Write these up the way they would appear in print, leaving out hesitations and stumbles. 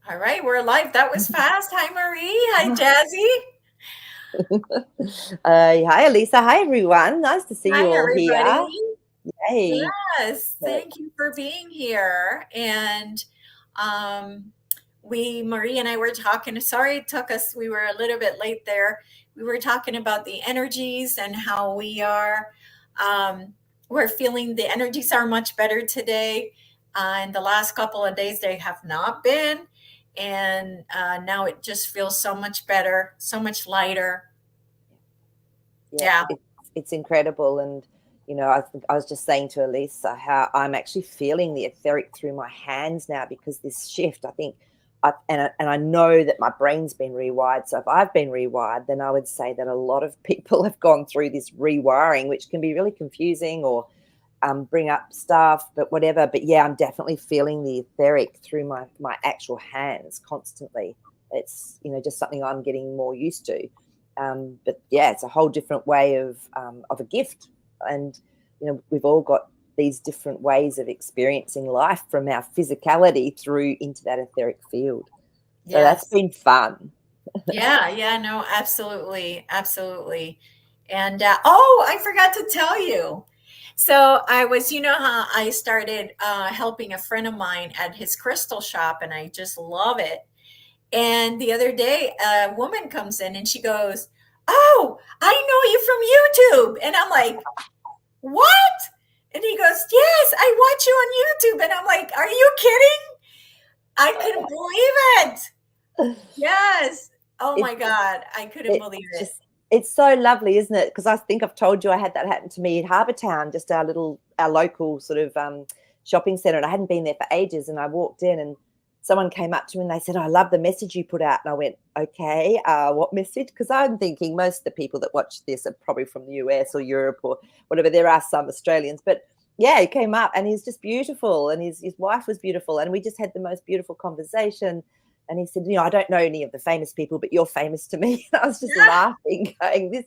All right, we're live. That was fast. Hi, Maree. Hi, Jazzy. Hi, Elisa. Hi, everyone. Nice to see you Hi, all everybody. here. Yay. Yes, thank you for being here. And um, Marie and I were talking. Sorry it took us, we were a little bit late there. We were talking about the energies and how um, we're feeling the energies are much better today. In the last couple of days, they have not been. And now it just feels so much better, so much lighter. Yeah, Yeah. it's incredible. And, I was just saying to Elisa how I'm actually feeling the etheric through my hands now because this shift, I think, and I know that my brain's been rewired. So if I've been rewired, then I would say that a lot of people have gone through this rewiring, which can be really confusing or bring up stuff, but whatever. But yeah, I'm definitely feeling the etheric through my actual hands constantly. It's just something I'm getting more used to. But yeah, it's a whole different way of a gift, and we've all got these different ways of experiencing life from our physicality through into that etheric field. So that's Yes. been fun. Yeah, yeah, no, absolutely, absolutely. And oh, I forgot to tell you. So I was, you know how I started helping a friend of mine at his crystal shop, and I just love it. And the other day, a woman comes in and she goes, "Oh, I know you from YouTube." And I'm like, "What?" And he goes, "Yes, I watch you on YouTube." And I'm like, "Are you kidding?" I couldn't believe it. Yes. Oh It my God. I couldn't It's believe it. just it's so lovely, isn't it? Because I think I've told you I had that happen to me in Harbour Town, just our local sort of shopping centre, and I hadn't been there for ages. And I walked in, and someone came up to me and they said, "I love the message you put out." And I went, "Okay, what message?" Because I'm thinking most of the people that watch this are probably from the US or Europe or whatever. There are some Australians, but yeah, he came up and he's just beautiful, and his wife was beautiful, and we just had the most beautiful conversation. And he said, "I don't know any of the famous people, but you're famous to me." And I was just laughing, going,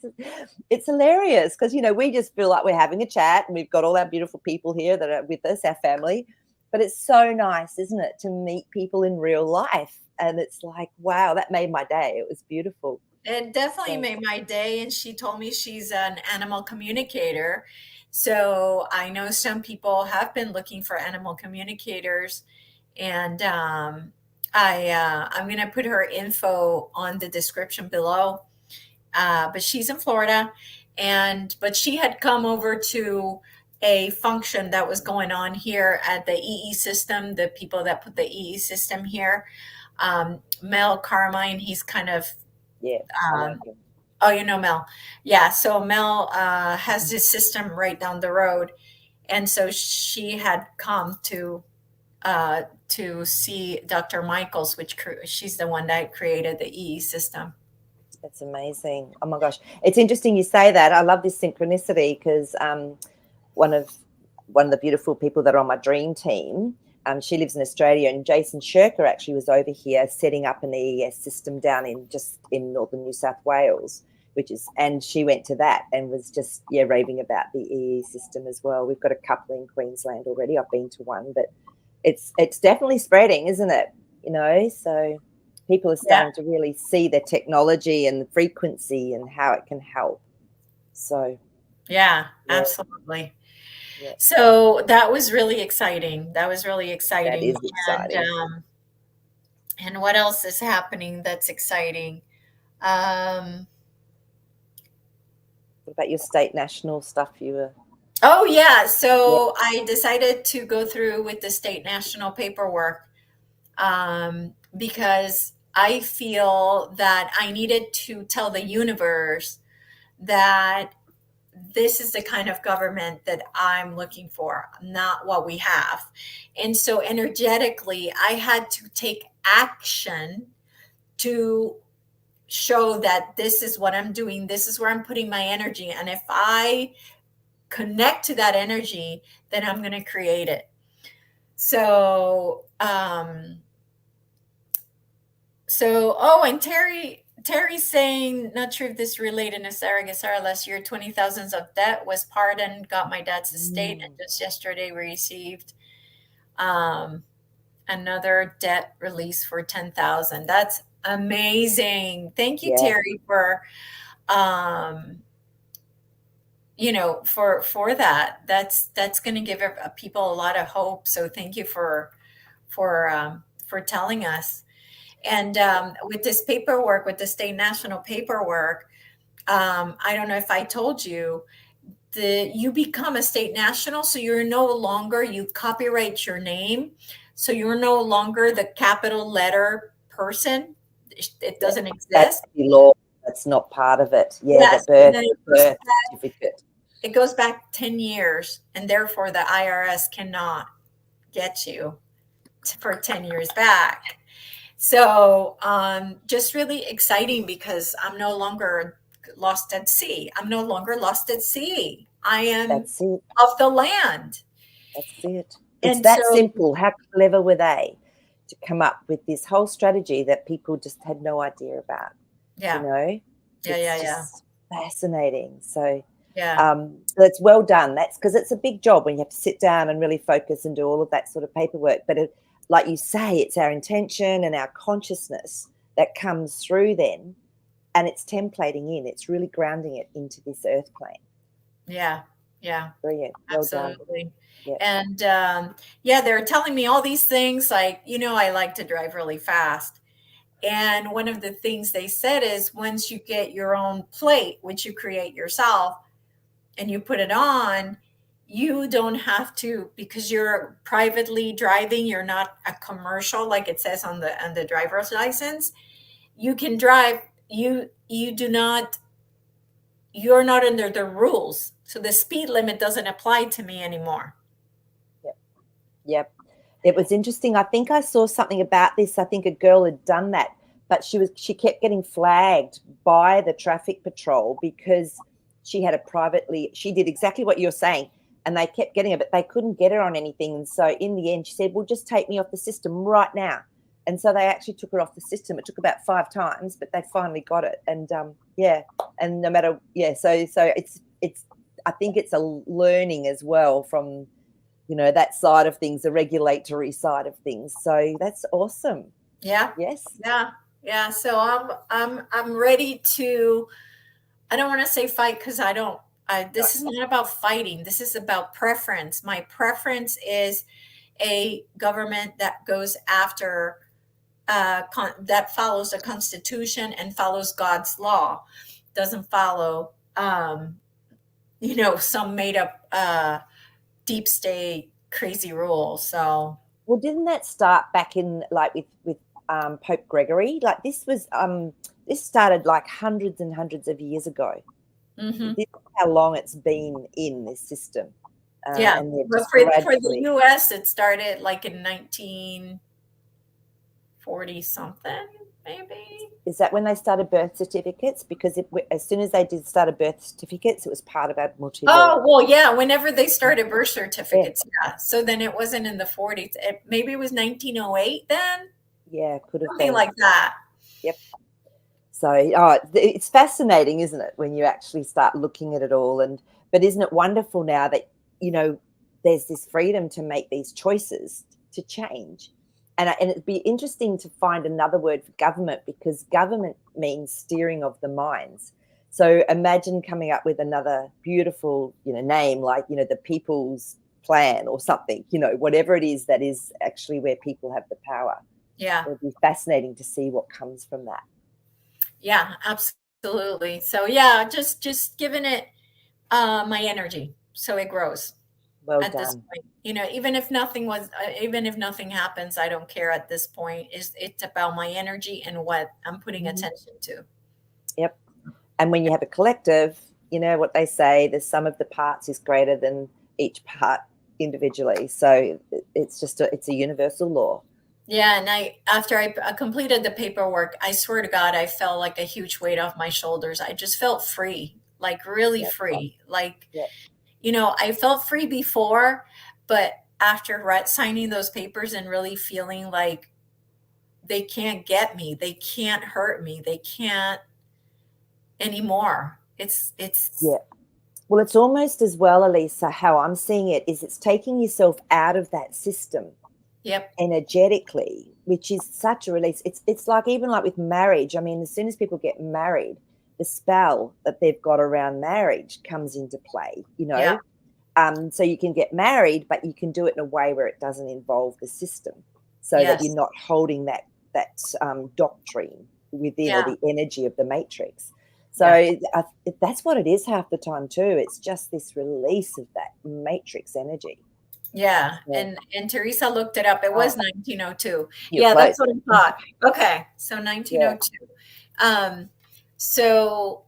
it's hilarious because, we just feel like we're having a chat and we've got all our beautiful people here that are with us, our family. But it's so nice, isn't it, to meet people in real life? And it's like, wow, that made my day. It was beautiful. It definitely So, made my day. And she told me she's an animal communicator. So I know some people have been looking for animal communicators. And I'm going to put her info on the description below. But she's in Florida. But she had come over to a function that was going on here at the EE system, the people that put the EE system here. Mel Carmine, he's kind of yeah, I know um, him. oh, you know Mel. Yeah, so Mel has this system right down the road, and so she had come to see Dr. Michaels, she's the one that created the EE system. It's amazing. Oh my gosh. It's interesting you say that. I love this synchronicity because one of one of the beautiful people that are on my dream team. She lives in Australia, and Jason Shirker actually was over here setting up an EES system down in northern New South Wales, and she went to that and was just raving about the EE system as well. We've got a couple in Queensland already. I've been to one, but it's definitely spreading, isn't it? So people are Yeah, starting to really see the technology and the frequency and how it can help. So yeah, yeah, absolutely. yeah, So that was really exciting. That was really that exciting. is And exciting. what else is happening that's exciting? Um, What about your state national stuff? You were oh yeah, yeah. so I decided to go through with the state national paperwork because I feel that I needed to tell the universe that this is the kind of government that I'm looking for, not what we have. And so energetically, I had to take action to show that this is what I'm doing, this is where I'm putting my energy. And if I connect to that energy, then I'm going to create it. So, and Terry's saying, not sure if this related to Sarah Gesara last year, 20,000 of debt was pardoned, got my dad's estate, and Mm. just yesterday we received um, another debt release for 10,000. That's amazing. Thank you, Yeah, Terry, for um, for that. That's going to give people a lot of hope. So thank you for telling us. And with this paperwork, with the state national paperwork, I don't know if I told you, you become a state national, so you're no longer, you copyright your name, so you're no longer the capital letter person. It yeah. doesn't That's exist. the law. That's not part of it. Yeah, Yes, and then the birth certificate. it goes back 10 years, and therefore the IRS cannot get you for 10 years back. So just really exciting because I'm no longer lost at sea. I'm no longer lost at sea. I am That's it. of the land. That's it. It's And that so, simple. How clever were they to come up with this whole strategy that people just had no idea about? You yeah, know, yeah, yeah, it's yeah, just fascinating. So, yeah, it's well done. That's because it's a big job when you have to sit down and really focus and do all of that sort of paperwork. But like you say, it's our intention and our consciousness that comes through then, and it's templating in. It's really grounding it into this earth plane. yeah, yeah, Brilliant. Well done. absolutely. Yeah. And yeah, they're telling me all these things like, I like to drive really fast. And one of the things they said is once you get your own plate, which you create yourself, and you put it on, you don't have to, because you're privately driving, you're not a commercial like it says on the driver's license. You can drive, you do not, you're not under the rules. So the speed limit doesn't apply to me anymore. Yep. Yep. It was interesting. I think I saw something about this. I think a girl had done that, but she kept getting flagged by the traffic patrol because she did exactly what you're saying, and they kept getting her, but they couldn't get her on anything. And so in the end, she said, "Well, just take me off the system right now." And so they actually took her off the system. It took about 5 times, but they finally got it. And yeah, and no matter so it's I think it's a learning as well from that side of things, the regulatory side of things. So that's awesome. Yeah, Yes. yeah, yeah. So I'm ready to. I don't want to say fight because I don't. This is not about fighting. This is about preference. My preference is a government that goes after, that follows the Constitution and follows God's law, doesn't follow, some made up deep state crazy rules. So, Well, didn't that start back in like with Pope Gregory? Like this started like hundreds and hundreds of years ago. mhm. This is how long it's been in this system, Yeah. and they're But just for the gradually. US, it started like in 1940 something, maybe. Is that when they started birth certificates? Because as soon as they did started birth certificates, it was part of Admiralty law. Oh, well, yeah, whenever they started birth Yeah, certificates, yeah. So then it wasn't in the 40s. Maybe it was 1908 then, yeah, could have something been. like that. Yep. So, it's fascinating, isn't it, when you actually start looking at it all? But isn't it wonderful now that there's this freedom to make these choices to change, and it'd be interesting to find another word for government because government means steering of the minds. So imagine coming up with another beautiful name like the People's Plan or something, whatever it is that is actually where people have the power. Yeah. It'll be fascinating to see what comes from that. Yeah, absolutely. So yeah, just giving it my energy so it grows Well at this done. point. Even if nothing happens, I don't care at this point. It's about my energy and what I'm putting Mhm. attention to. Yep. And when you have a collective, what they say, the sum of the parts is greater than each part individually. So it's a universal law. Yeah, and after I completed the paperwork, I swear to God, I felt like a huge weight off my shoulders. I just felt free, like really Yep. free. Like, Yep. I felt free before, but after signing those papers and really feeling like they can't get me, they can't hurt me, they can't anymore. It's Yeah. Well, it's almost as well, Elisa, how I'm seeing it is it's taking yourself out of that system Yep. energetically, which is such a release. It's like, even like with marriage. I mean, as soon as people get married, the spell that they've got around marriage comes into play, you Yeah. know. So you can get married, but you can do it in a way where it doesn't involve the system, so that you're Yes. not holding that doctrine within, or Yeah. the energy of the matrix. So Yeah. that's what it is half the time too. It's just this release of that matrix energy. Yeah. Yeah. And Teresa looked it up. It Oh, was 1902. you're Yeah, close. that's what I thought. Okay. So Yeah. 1902. So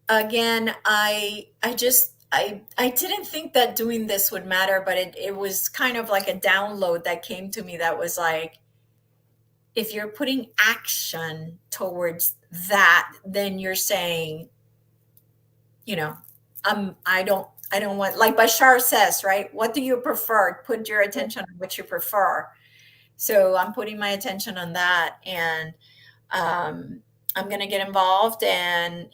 again, I didn't think that doing this would matter, but it was kind of like a download that came to me that was like, if you're putting action towards that, then you're saying, you know, I don't want, like Bashar says, right? What do you prefer? Put your attention on what you prefer. So I'm putting my attention on that, and I'm going to get involved, and,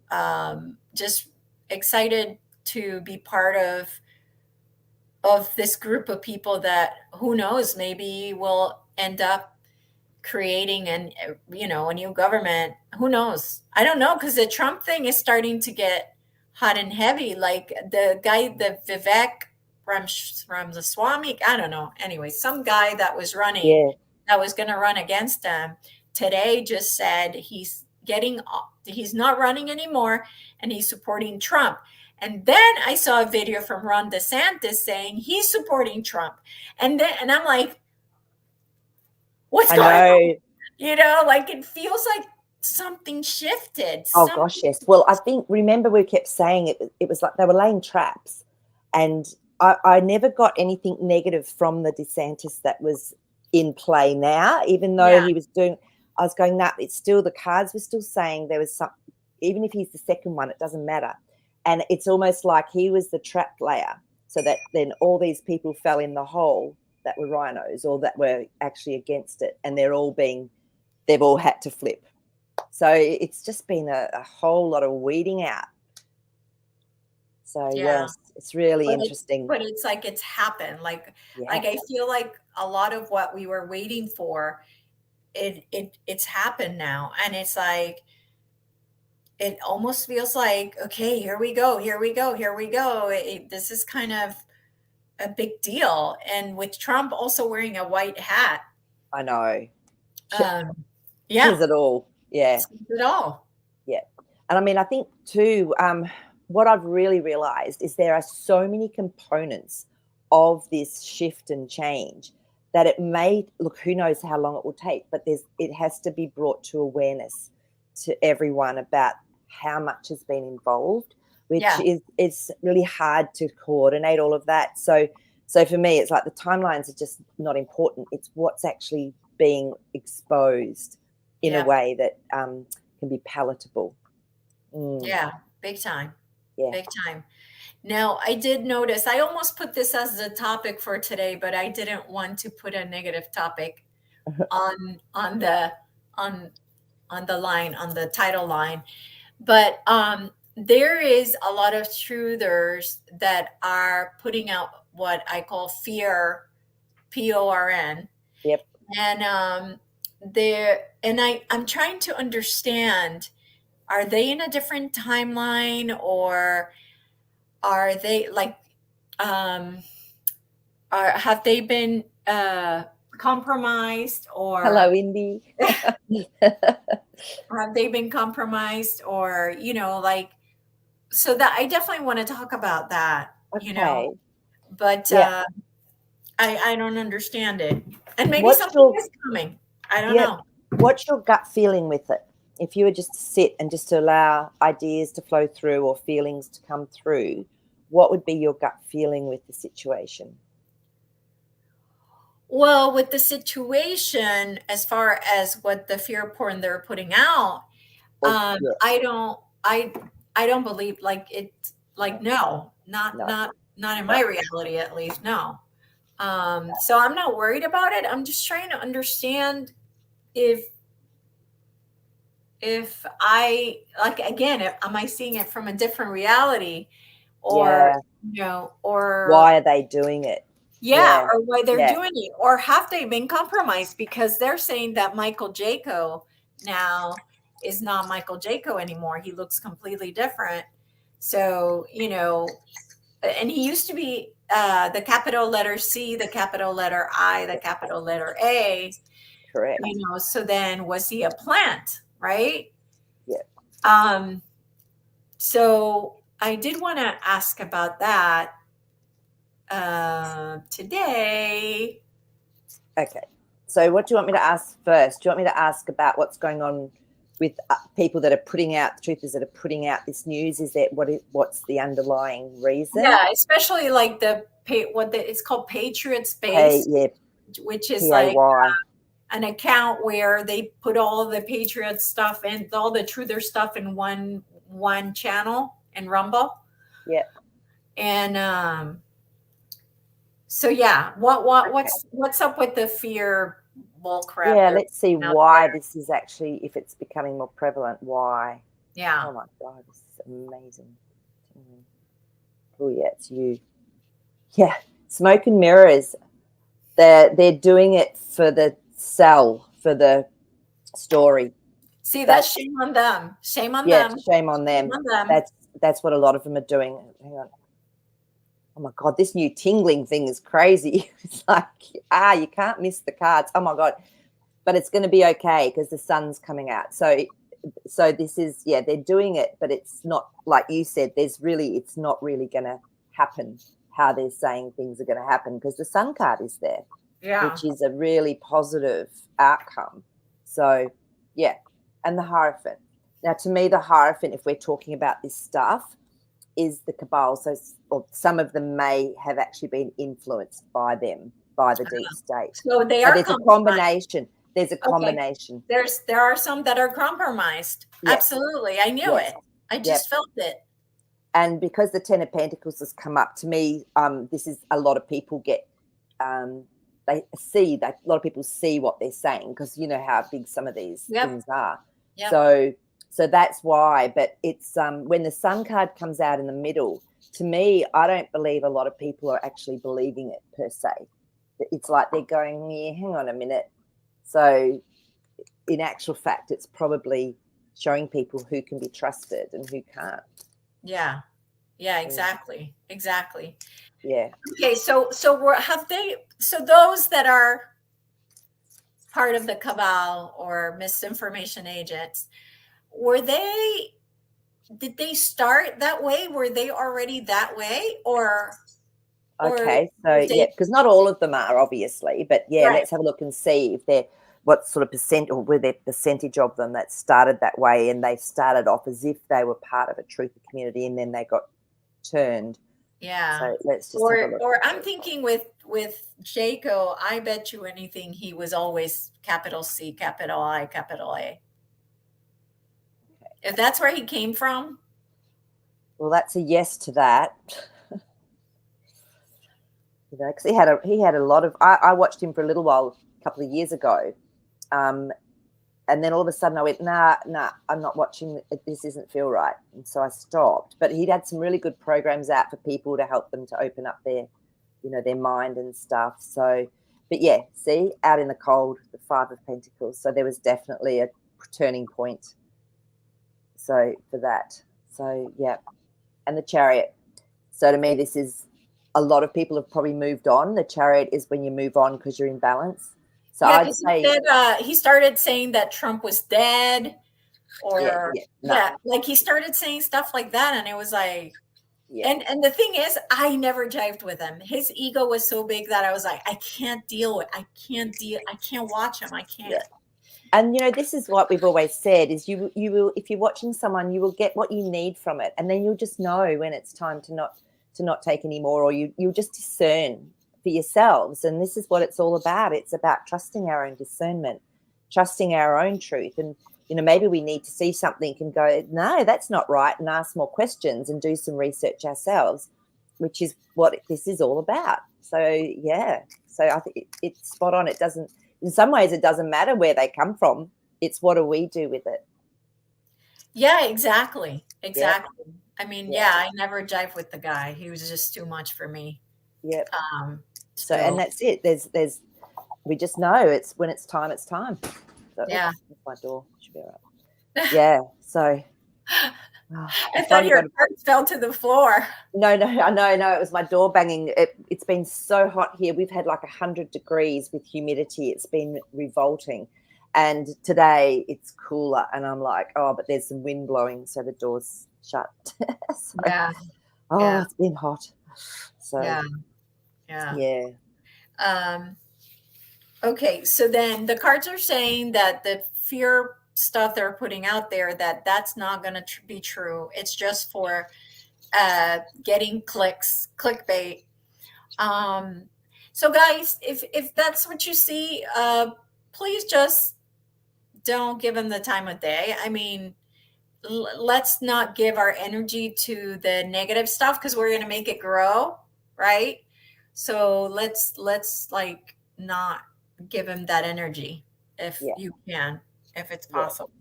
Mm. just excited to be part of this group of people that, who knows, maybe will end up creating a new government. Who knows? I don't know, because the Trump thing is starting to get hot and heavy. Like the guy, the Vivek Ramaswamy, I don't know. Anyway, some guy that was running, Yeah, that was going to run against him today, just said he's not running anymore, and he's supporting Trump. And then I saw a video from Ron DeSantis saying he's supporting Trump. And I'm like, what's I going on? know. Like it feels like something shifted. Oh gosh, yes. Well, I think, remember, we kept saying it was like they were laying traps, and I never got anything negative from the DeSantis that was in play now, even though Yeah, he was doing. I was going, nah, it's still, the cards were still saying there was some. Even if he's the second one, it doesn't matter, and it's almost like he was the trap layer, so that then all these people fell in the hole that were rhinos, or that were actually against it, and they've all had to flip. So it's just been a whole lot of weeding out. So yeah. yes, it's really But it's interesting. but it's like it's happened. Yeah, I feel like a lot of what we were waiting for, it's happened now. And it's like it almost feels like, okay, here we go, here we go, here we go. This is kind of a big deal. And with Trump also wearing a white hat, I know. um, yeah, Says it all. Yeah, says it all. yeah. And I mean, I think too, what I've really realized is there are so many components of this shift and change that it may look, who knows how long it will take, but it has to be brought to awareness to everyone about how much has been involved, which Yeah, is, it's really hard to coordinate all of that. So for me, it's like the timelines are just not important. It's what's actually being exposed in a yeah, way that can be palatable. yeah, big time, Yeah. big time. Now, I did notice, I almost put this as the topic for today, but I didn't want to put a negative topic on on on the line, on the title line. But there is a lot of truthers that are putting out what I call fear, PORN. Yep. And I'm trying to understand, are they in a different timeline, or are they like um have they been compromised, Hello, or Indy. have they been compromised, or like, so that I definitely want to talk about that, Okay. but Yeah. I don't understand it, and maybe What's something your is coming. I don't yeah? know. What's your gut feeling with it? If you were just to sit and just to allow ideas to flow through, or feelings to come through, what would be your gut feeling with the situation? Well, with the situation, as far as what the fear porn they're putting out, Or yeah, I don't, I don't believe, like it, like no, no, not in no. my reality, at least, no. So I'm not worried about it. I'm just trying to understand if I, like, again, am I seeing it from a different reality, or Yeah. or Why are they doing it? Yeah, Yeah, or why they're yeah, doing it, or have they been compromised? Because they're saying that Michael Jaco now is not Michael Jaco anymore. He looks completely different. So, and he used to be the capital letter C, the capital letter I, the capital letter A, correct. so then was he a plant, right? Yeah. Um, so I did want to ask about that today. Okay. So what do you want me to ask first? Do you want me to ask about what's going on with people that are putting out, the truth is that are putting out this news? Is that what's the underlying reason? Yeah, especially like it's called Patriot Pay, Space, yeah, which is like PAY. an account where they put all the Patriot stuff and all the truther stuff in one channel in Rumble. Yeah. And so yeah, what Okay. what's up with the fear bull crap Yeah, they're let's see putting out why there? this is actually, if it's becoming more prevalent, why. Yeah. Oh my God, this is amazing. Oh yeah, it's you. Yeah, smoke and mirrors. They're doing it for the sell, for the story. See, that's That's shame on them. Shame on yeah, them. shame on Shame them. on them. That's what a lot of them are doing. Hang on. Oh my God, this new tingling thing is crazy. It's like, you can't miss the cards. Oh my God. But it's going to be okay because the sun's coming out. So this is, yeah, they're doing it, but it's not like you said, it's not really going to happen how they're saying things are going to happen because the sun card is there, Yeah. which is a really positive outcome. So, yeah. And the Hierophant. Now, to me, the Hierophant, if we're talking about this stuff, is the cabal. So, or some of them may have actually been influenced by them, by the deep state. So they So are there's a compromised. combination. There's a Okay. combination. There are some that are compromised. Yes, Absolutely. I knew yes, it. I yep. just felt it. And because the Ten of Pentacles has come up to me, this is a lot of people get. They see that a lot of people see what they're saying because you know how big some of these Yep. things are. Yep. So that's why. But it's when the Sun card comes out in the middle. To me, I don't believe a lot of people are actually believing it per se. It's like they're going, yeah, hang on a minute. So in actual fact, it's probably showing people who can be trusted and who can't. Yeah. Yeah, exactly. Exactly. Yeah. Okay, so so those that are part of the cabal or misinformation agents, were they did they start that way? Were they already that way or Okay. So did yeah, they because not all of them are obviously, but yeah, right. let's have a look and see if they're what sort of percent or were there percentage of them that started that way and they started off as if they were part of a truth community and then they got turned. Yeah. So let's just have a look. Or I'm thinking with Jaco, I bet you anything he was always capital C, capital I, capital A. If that's where he came from. Well, that's a yes to that. You know, because he had a lot of. I watched him for a little while a couple of years ago, and then all of a sudden I went, nah, I'm not watching. This doesn't feel right, and so I stopped. But he'd had some really good programs out for people to help them to open up their, their mind and stuff. So, but yeah, see, out in the cold, the Five of Pentacles. So there was definitely a turning point. So for that, so yeah, and the Chariot. So to me, this is a lot of people have probably moved on. The Chariot is when you move on because you're in balance. So Yeah, I'd because he say, said he started saying that Trump was dead, or no, like he started saying stuff like that, and it was like, yeah. and the thing is, I never jived with him. His ego was so big that I was like, I can't deal with, I can't watch him, I can't. Yeah. And this is what we've always said: is you will, if you're watching someone, you will get what you need from it, and then you'll just know when it's time to not take any more, or you'll just discern for yourselves. And this is what it's all about. It's about trusting our own discernment, trusting our own truth, and maybe we need to see something and go, no, that's not right, and ask more questions and do some research ourselves, which is what this is all about. So yeah, so I think it's spot on. It doesn't. In some ways, it doesn't matter where they come from. It's what do we do with it? Yeah, exactly. Yep. I mean, Yep. yeah, I never jived with the guy. He was just too much for me. Yep. So, and that's it. There's we just know it's when it's time, it's time. So, Yeah. oops, my door should be all right. Yeah. So I thought your cards fell to the floor. No, it was my door banging. It's been so hot here. We've had like 100 degrees with humidity. It's been revolting. And today it's cooler. And I'm like, oh, but there's some wind blowing. So the door's shut. So, Yeah. Oh, Yeah. it's been hot. So, yeah. Okay. So then the cards are saying that the fear stuff they're putting out there, that's not going to be true. It's just for getting clicks, clickbait. So guys, if that's what you see, please just don't give them the time of day. I mean, let's not give our energy to the negative stuff because we're going to make it grow, right? So let's like not give them that energy if you can, if it's possible.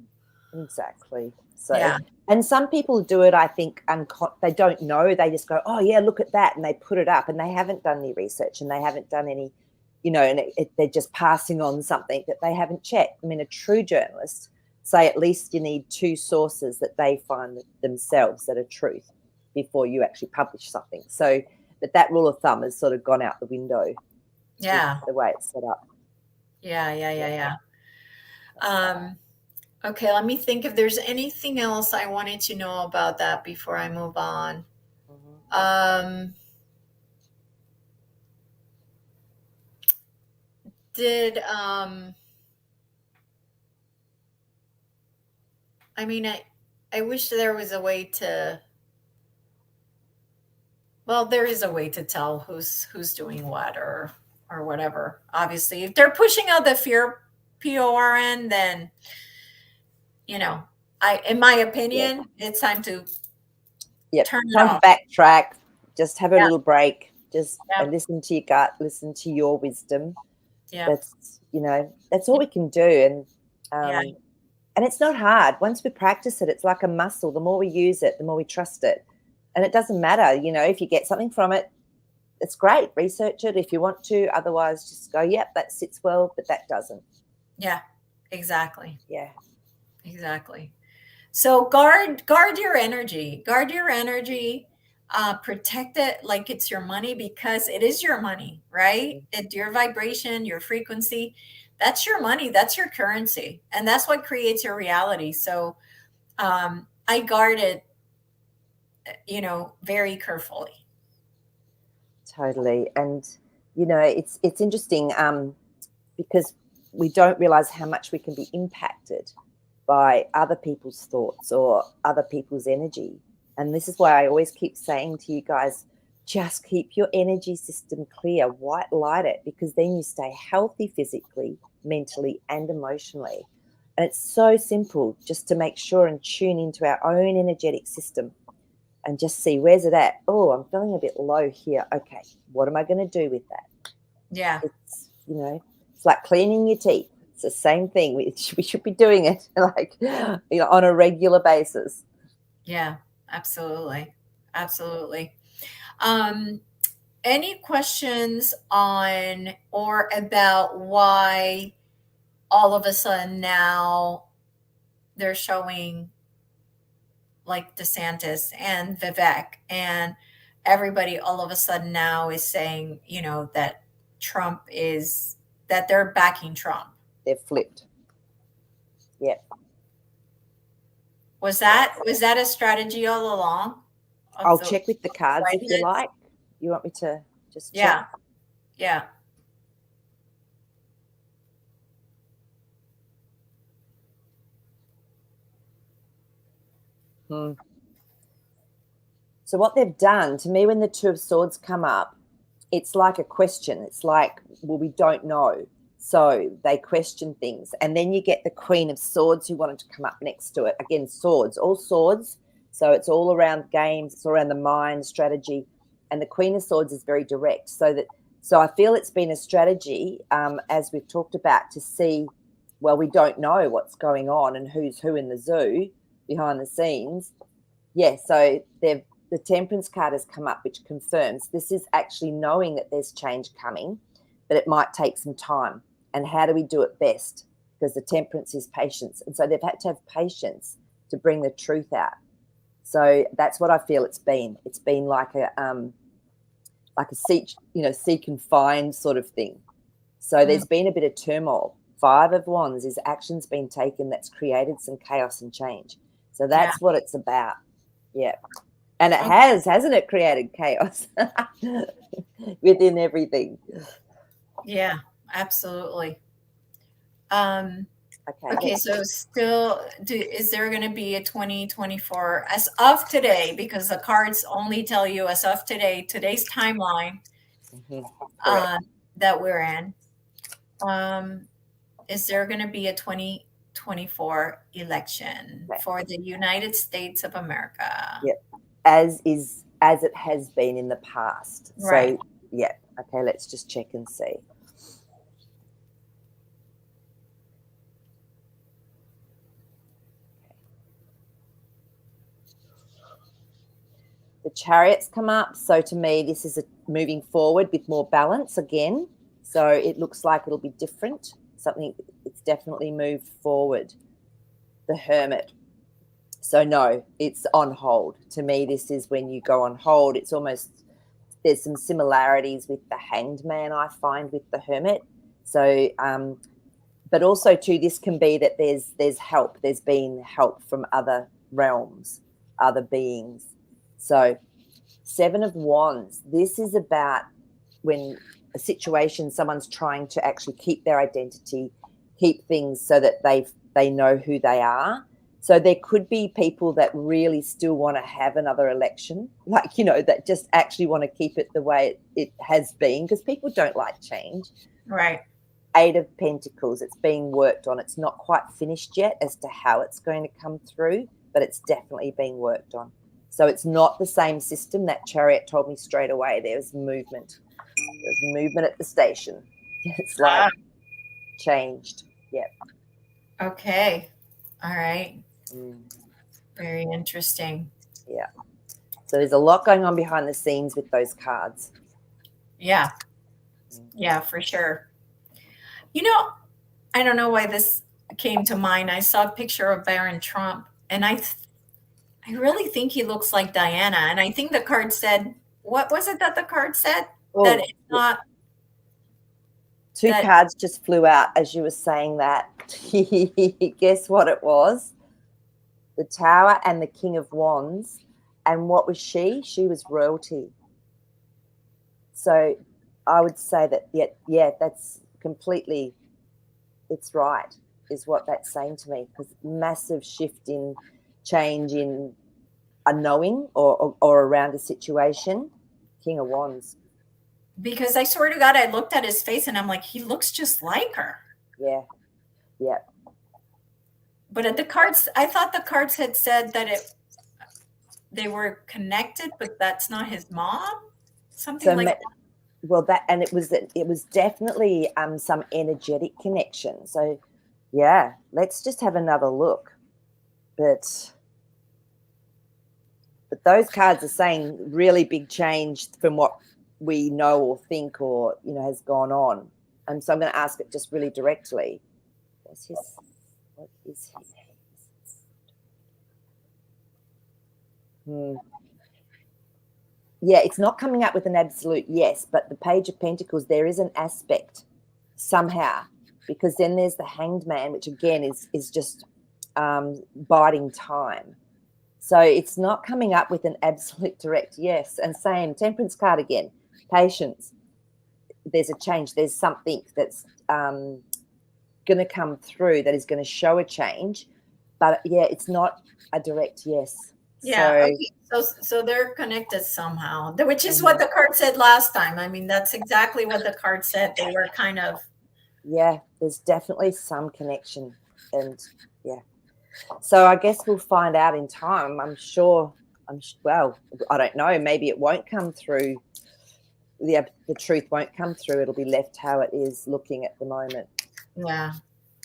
Exactly. So, and some people do it, I think, they don't know. They just go, oh, yeah, look at that. And they put it up and they haven't done any research and they haven't done any, and they're just passing on something that they haven't checked. I mean, a true journalist, say at least you need 2 sources that they find themselves that are truth before you actually publish something. So, but that rule of thumb has sort of gone out the window. Yeah. The way it's set up. Yeah. Okay, let me think if there's anything else I wanted to know about that before I move on. I mean, I wish there was a way to, well, there is a way to tell who's doing what or whatever. Obviously, if they're pushing out the fear PORN, then in my opinion, it's time to turn it off. To backtrack, just have a little break, just listen to your gut, listen to your wisdom. That's that's all we can do. And it's not hard. Once we practice it, it's like a muscle. The more we use it, the more we trust it. And it doesn't matter, if you get something from it, it's great. Research it if you want to. Otherwise, just go, yep, that sits well, but that doesn't. Yeah, exactly. Yeah. Exactly. So guard your energy. Guard your energy. Protect it like it's your money because it is your money, right? It's your vibration, your frequency. That's your money. That's your currency. And that's what creates your reality. So I guard it, very carefully. Totally. And, it's interesting because we don't realize how much we can be impacted by other people's thoughts or other people's energy. And this is why I always keep saying to you guys, just keep your energy system clear, white light it, because then you stay healthy physically, mentally, and emotionally. And it's so simple just to make sure and tune into our own energetic system and just see, where's it at? Oh, I'm feeling a bit low here. Okay, what am I going to do with that? Yeah. It's, it's like cleaning your teeth. It's the same thing. We should be doing it like, on a regular basis. Yeah, absolutely. Absolutely. Any questions on or about why all of a sudden now they're showing like DeSantis and Vivek and everybody all of a sudden now is saying, that that they're backing Trump? They're flipped. Yeah. Was that a strategy all along? I'll check with the cards if you like. You want me to just check? Yeah. So what they've done, to me, when the Two of Swords come up, it's like a question. It's like, well, we don't know. So they question things. And then you get the Queen of Swords who wanted to come up next to it. Again, swords, all swords. So it's all around games. It's all around the mind, strategy. And the Queen of Swords is very direct. So I feel it's been a strategy, as we've talked about, to see, well, we don't know what's going on and who's who in the zoo behind the scenes. Yeah, so they've the Temperance card has come up, which confirms this is actually knowing that there's change coming, but it might take some time. And how do we do it best? Because the Temperance is patience. And so they've had to have patience to bring the truth out. So that's what I feel it's been. It's been like a seek and find sort of thing. So there's been a bit of turmoil. 5 of Wands is action's been taken that's created some chaos and change. So that's what it's about. Yeah. And it has, hasn't it, created chaos within everything. Yeah, absolutely. Okay, so still, is there going to be a 2024 as of today? Because the cards only tell you as of today, today's timeline that we're in. Is there going to be a 2024 election for the United States of America? Yep. As it has been in the past. Right. So, yeah. Okay, let's just check and see. The Chariot's come up. So to me, this is moving forward with more balance again. So it looks like it'll be different. It's definitely moved forward. The Hermit. So no, it's on hold. To me, this is when you go on hold. It's almost, there's some similarities with the Hanged Man, I find, with the Hermit. So, but also too, this can be that there's help. There's been help from other realms, other beings. So 7 of Wands, this is about when a situation, someone's trying to actually keep their identity, keep things so that they know who they are. So there could be people that really still want to have another election, like, that just actually want to keep it the way it has been, because people don't like change. Right. 8 of Pentacles, it's being worked on. It's not quite finished yet as to how it's going to come through, but it's definitely being worked on. So it's not the same system. That Chariot told me straight away there's movement. There's movement at the station. It's like changed. Yeah. Okay. All right. Very interesting. Yeah. So there's a lot going on behind the scenes with those cards. Yeah. Yeah, for sure. I don't know why this came to mind. I saw a picture of Baron Trump, and I really think he looks like Diana. And I think the card said, what was it that the card said? That it's not. 2 cards just flew out as you were saying that. Guess what it was? The Tower and the King of Wands. And what was she? She was royalty. So I would say that, yeah, that's completely, it's right, is what that's saying to me. Because massive shift in change in a knowing or around a situation. King of Wands. Because I swear to God, I looked at his face and I'm like, he looks just like her. Yeah. Yeah. But at the cards, I thought the cards had said that they were connected, but that's not his mom. Something like that. Well, it was definitely some energetic connection. So, yeah, let's just have another look. But those cards are saying really big change from what we know or think or has gone on. And so I'm going to ask it just really directly. What is he? Yeah, it's not coming up with an absolute yes, but the Page of Pentacles, there is an aspect somehow, because then there's the Hanged Man, which again is just biding time. So it's not coming up with an absolute direct yes. And same, Temperance card again, patience. There's a change. There's something that's going to come through that is going to show a change. But, yeah, it's not a direct yes. Yeah. So they're connected somehow, which is what the card said last time. I mean, that's exactly what the card said. They were kind of. Yeah, there's definitely some connection. And, yeah. So I guess we'll find out in time. Well, I don't know. Maybe it won't come through. The truth won't come through. It'll be left how it is looking at the moment. Yeah.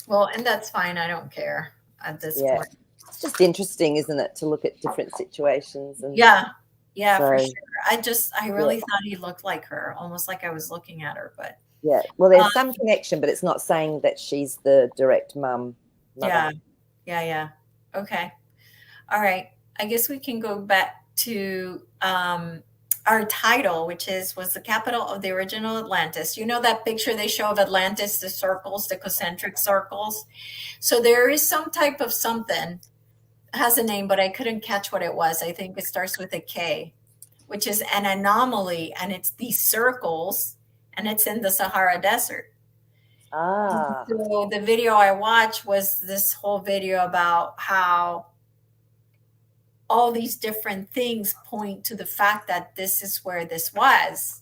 Well, and that's fine. I don't care at this point. It's just interesting, isn't it, to look at different situations. And yeah. Yeah, for So sure. I yeah, really thought he looked like her, almost like I was looking at her, but yeah. Well, there's um, some connection, but it's not saying that she's the direct mother. yeah, yeah, yeah. Okay. All right. I guess we can go back to our title, which was the capital of the original Atlantis. You know that picture they show of Atlantis, the circles, the concentric circles? So there is some type of something, it has a name, but I couldn't catch what it was. I think it starts with a K, which is an anomaly, and it's these circles, and it's in the Sahara Desert. Ah, So the video I watched was this whole video about how all these different things point to the fact that this is where this was.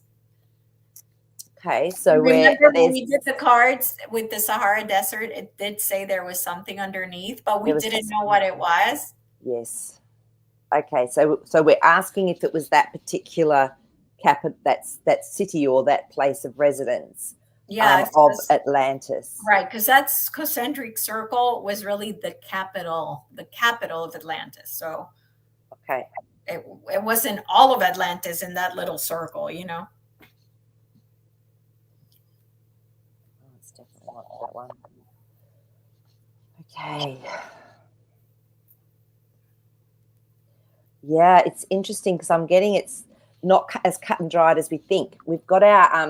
okay. You So where remember when there's we did the cards with the Sahara Desert, it did say there was something underneath, but we there was didn't know what it was. yes. Okay, so we're asking if it was that particular that city or that place of residence Yeah, of Atlantis. right, because that's concentric circle was really the capital of Atlantis. So Okay, it wasn't all of Atlantis in that little circle, you know? oh, it's definitely not that one. Okay. Yeah, it's interesting because I'm getting it's not as cut and dried as we think. We've got our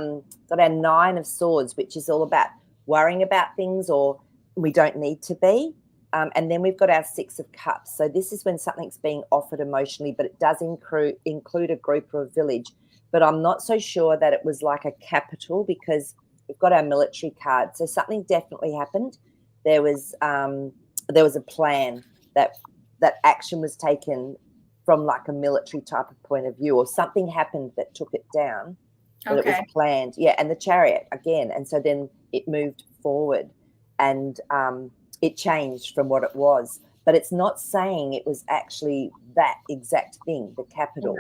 nine of swords, which is all about worrying about things or we don't need to be. And then we've got our six of cups. So this is when something's being offered emotionally, but it does include a group or a village. But I'm not so sure that it was like a capital because we've got our military card. So something definitely happened. There was a plan that action was taken from like a military type of point of view, or something happened that took it down, but it was Okay. planned. Yeah, and the chariot again, and so then it moved forward, and it changed from what it was. But it's not saying it was actually that exact thing, the capital,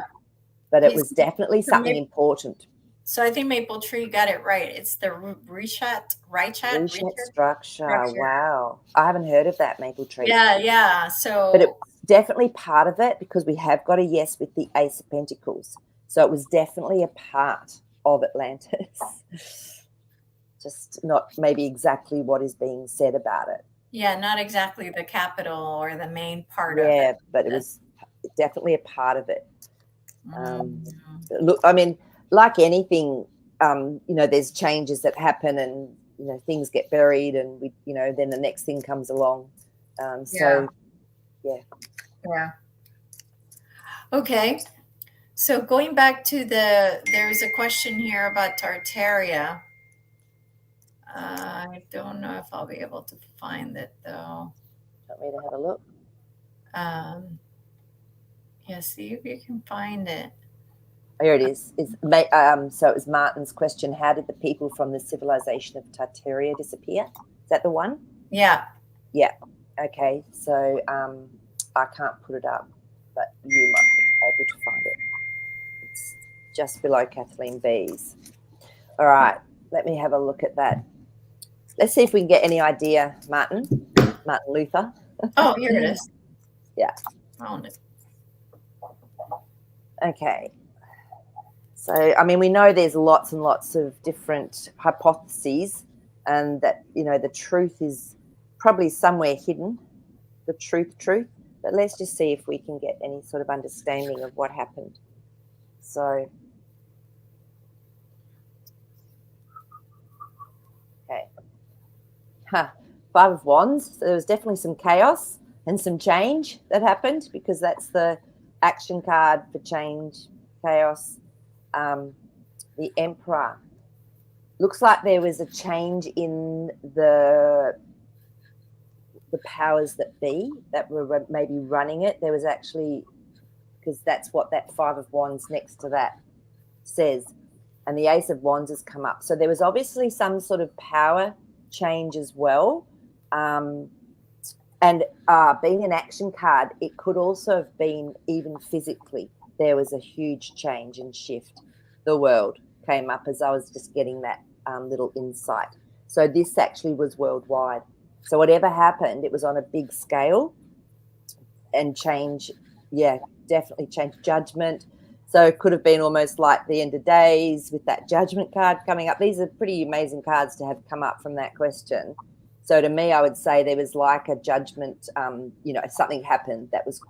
but it He's was definitely so, something important. so I think Maple Tree got it right. It's the Reset Richard structure. structure. Wow, I haven't heard of that maple tree, Yeah, yeah. but it's So definitely part of it because we have got a yes with the Ace of Pentacles. So it was definitely a part of Atlantis. Just not maybe exactly what is being said about it. yeah, not exactly the capital or the main part of it. Yeah, but it That's, was definitely a part of it. Um, mm, Look, I mean, like anything, there's changes that happen and, things get buried and then the next thing comes along. yeah, So, yeah. yeah. Okay. So going back to there's a question here about Tartaria. I don't know if I'll be able to find it though. Want me to have a look? Um, yeah, see if you can find it. Here it is. So it was Martin's question. How did the people from the civilization of Tartaria disappear? Is that the one? Yeah. Yeah. Okay. So I can't put it up, but you might be able to find it. It's just below Kathleen B's. All right. Let me have a look at that. Let's see if we can get any idea, Martin Luther. Oh, here it is. Yeah. Found it. Okay. So, I mean, we know there's lots and lots of different hypotheses and that, the truth is probably somewhere hidden, the truth. But let's just see if we can get any sort of understanding of what happened. So, okay. Five of Wands. So there was definitely some chaos and some change that happened because that's the action card for change, chaos. The Emperor. Looks like there was a change in the powers that be that were maybe running it. There was actually, because that's what that Five of Wands next to that says, and the Ace of Wands has come up. So there was obviously some sort of power change as well. And being an action card, it could also have been even physically. There was a huge change and shift. The world came up as I was just getting that little insight. So this actually was worldwide. So whatever happened, it was on a big scale and change. Yeah, definitely change judgment. So it could have been almost like the end of days with that judgment card coming up. These are pretty amazing cards to have come up from that question. So to me, I would say there was like a judgment, something happened that was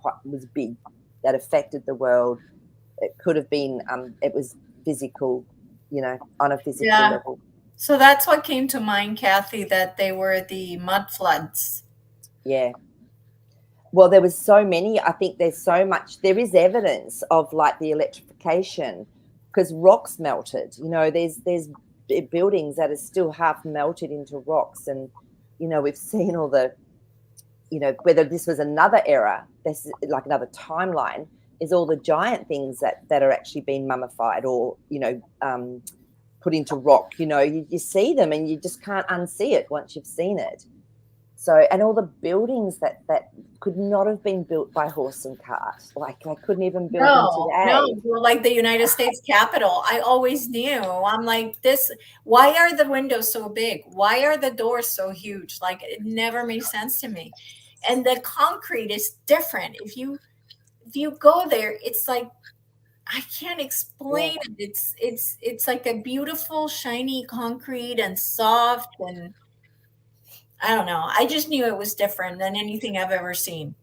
big, that affected the world. It could have been, it was physical, on a physical Yeah. level. So that's what came to mind, Kathy, that they were the mud floods. Yeah. Well, there was so many. I think there is evidence of like the electrification because rocks melted. There's buildings that are still half melted into rocks, and we've seen all the, whether this was another era, this like another timeline, is all the giant things that are actually being mummified or put into rock. You see them and you just can't unsee it once you've seen it. So, and all the buildings that could not have been built by horse and cart, like they couldn't even build them No, today. like the United States Capitol. I always knew. I'm like, this, why are the windows so big? Why are the doors so huge? Like, it never made sense to me. And the concrete is different. If you go there, it's like, I can't Yeah. explain it. It's like a beautiful, shiny concrete and soft, and I don't know. I just knew it was different than anything I've ever seen.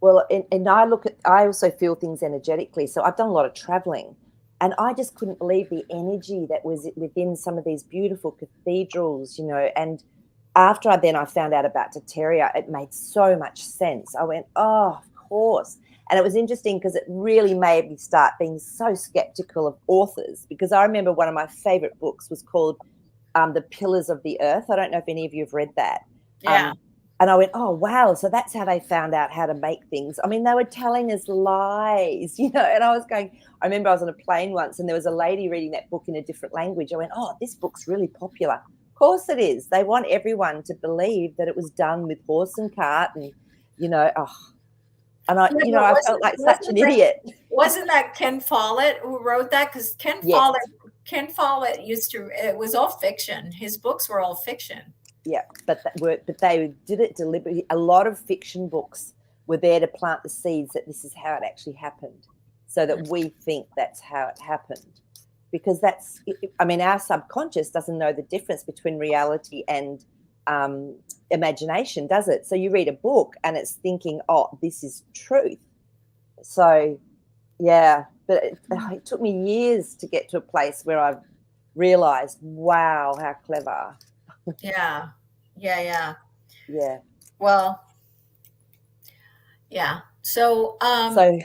Well, and I also feel things energetically. So I've done a lot of traveling, and I just couldn't believe the energy that was within some of these beautiful cathedrals, and after I found out about Teteria, it made so much sense. I went, oh, of course. And it was interesting because it really made me start being so skeptical of authors, because I remember one of my favorite books was called The Pillars of the Earth. I don't know if any of you have read that. Yeah. And I went, oh, wow. So that's how they found out how to make things. I mean, they were telling us lies, and I was going, I remember I was on a plane once and there was a lady reading that book in a different language. I went, oh, this book's really popular. Of course it is. They want everyone to believe that it was done with horse and cart and, and Yeah, but I felt like such an idiot. wasn't that Ken Follett who wrote that? Because Yes. Ken Follett it was all fiction. His books were all fiction. Yeah, but they did it deliberately. A lot of fiction books were there to plant the seeds that this is how it actually happened, so that we think that's how it happened. Because our subconscious doesn't know the difference between reality and imagination, does it? So you read a book and it's thinking, oh, this is truth. So, yeah, but it took me years to get to a place where I've realized, wow, how clever. Yeah. Yeah. Yeah. Well, yeah. So, So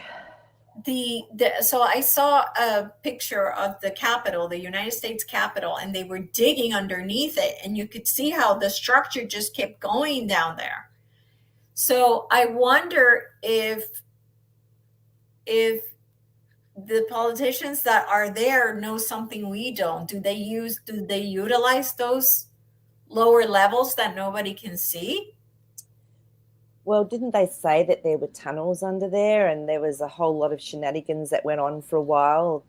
so I saw a picture of the Capitol, the United States Capitol, and they were digging underneath it, and you could see how the structure just kept going down there. So I wonder if the politicians that are there know something we don't. Do they utilize those lower levels that nobody can see? well, didn't they say that there were tunnels under there and there was a whole lot of shenanigans that went on for a while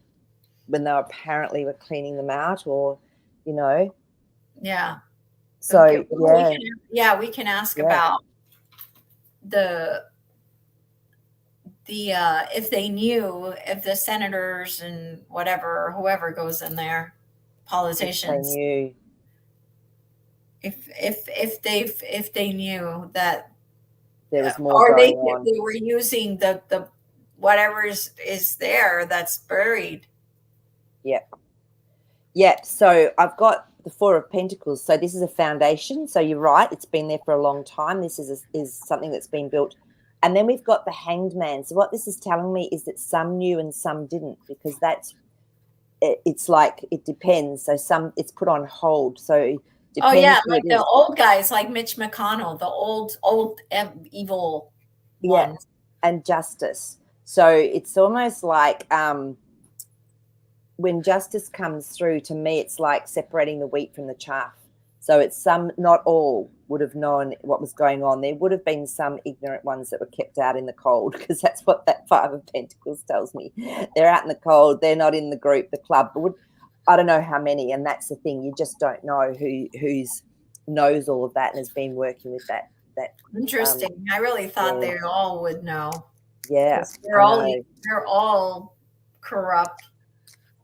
when they apparently were cleaning them out, or, Yeah. So, Okay. Well, yeah, we can ask yeah. about the if they knew, if the senators and whatever, whoever goes in there, If they politicians, knew. if they knew that, There was more or going on. they were using the whatever is there that's buried. Yeah. Yeah. So I've got the Four of Pentacles. So this is a foundation. So you're right. It's been there for a long time. This is something that's been built. And then we've got the Hanged Man. So what this is telling me is that some knew and some didn't, because it's like, it depends. So it's put on hold. So Oh yeah, depends who like it the is. old guys, like Mitch McConnell, the old evil Yeah. ones. And justice. So it's almost like when justice comes through, to me, it's like separating the wheat from the chaff. So it's not all would have known what was going on. There would have been some ignorant ones that were kept out in the cold, because that's what that Five of Pentacles tells me. They're out in the cold. They're not in the group, the club. I don't know how many, and that's the thing. You just don't know who's knows all of that and has been working with that. Interesting. I really thought Yeah. they all would know. Yeah, Because I know. they're all corrupt.